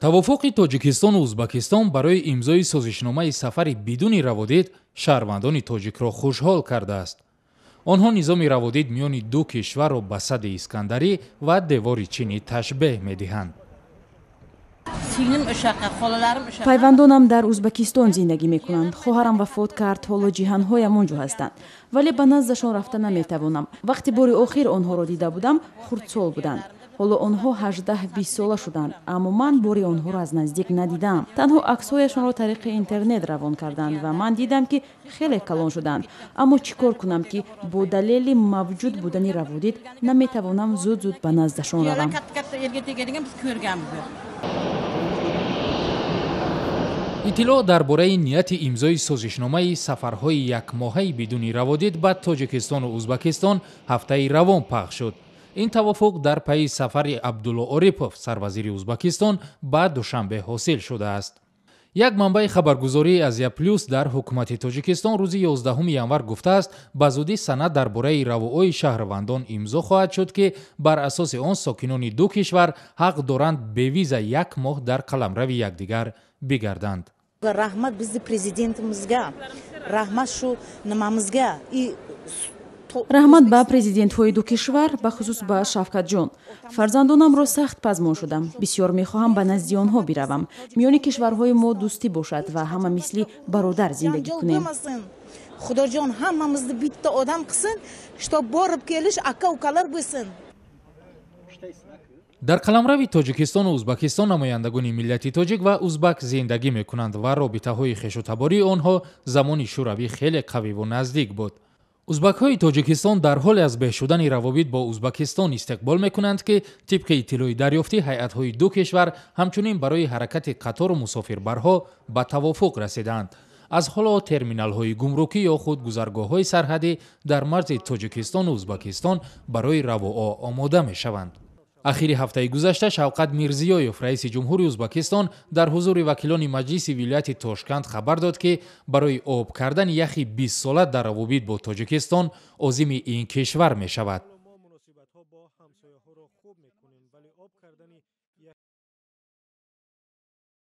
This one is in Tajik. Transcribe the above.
тавофуқи тоҷикистону узбекистон барои имзои созишномаи сафари бидуни раводид шаҳрвандони тоҷикро хушҳол кардааст. онҳо низоми раводид миёни ду кишварро ба садди искандарӣ ва девори чинӣ ташбеҳ медиҳанд. пайвандонам дар узбекистон зиндагӣ мекунанд. хоҳарам вафот кард, ҳоло ҷиҳанҳоям он ҷо ҳастанд, вале ба наздашон рафта наметавонам. вақти бори охир онҳоро дида будам, хурдсол буданд. ҳоло онҳо 18-20 сола шуданд, аммо ман бори онҳоро аз наздик надидам. танҳо аксҳояшонро тариқи интернет равон карданд ва ман дидам ки хеле калон шуданд. аммо чӣ кор кунам, ки бо далели мавҷуд будани раводид наметавонам зуд ба наздашон равам. иттилоъ дар бораи нияти имзои созишномаи сафарҳои якмоҳаи бидуни раводид ба тоҷикистону узбекистон ҳафтаи равон пахш шуд. ин тавофуқ дар пайи сафари Абдулло Орипов, сарвазири Узбекистон, ба душанбе ҳосил шудааст. як манбаи хабаргузории Азия Плюс дар ҳукумати Тоҷикистон рӯзи 11 январ гуфтааст, ба зудӣ санад дар бораи равоои шаҳрвандон имзо хоҳад шуд, ки бар асоси он сокинони ду кишвар ҳақ доранд бе виза як моҳ дар қаламрави якдигар бигарданд. Раҳмат бизди президентимизга, раҳмат шу nimamizga. раҳмат ба президентҳои ду кишвар, бахусус ба Шавкатҷон. фарзандонамро сахт пазмон шудам. бисёр мехоҳам ба назди онҳо биравам. миёни кишварҳои мо дӯстӣ бошад ва ҳама мисли бародар зиндагӣ кунем. Худоҷон ҳамамизни битта одам қилsin, чтоб бориб келиш ака укалар бисин. дар қаламрави Тоҷикистону Узбекистон намояндагони миллати тоҷик ва узбак зиндагӣ мекунанд ва робитаҳои хешутабории онҳо замони шӯравӣ хеле қавиву наздик буд. узбакҳои Тоҷикистон дар ҳоле аз беҳ шудани равобит бо Узбекистон истиқбол мекунанд, ки тибқи иттилои дарёфтӣ ҳайатҳои ду кишвар ҳамчунин барои ҳаракати қатору мусофирбарҳо ба тавофуқ расиданд. аз ҳоло терминалҳои гумрукӣ ё худ гузаргоҳҳои сарҳадӣ дар марзи Тоҷикистону Узбекистон барои равоо омода мешаванд. ахири ҳафтаи гузашта Шавкат Мирзиёев, раиси ҷумҳури Узбекистон, дар ҳузури вакилони маҷлиси вилояти Тошканд хабар дод, ки барои об кардани яхи 20 сола дар равобит бо Тоҷикистон озими ин кишвар мешавад.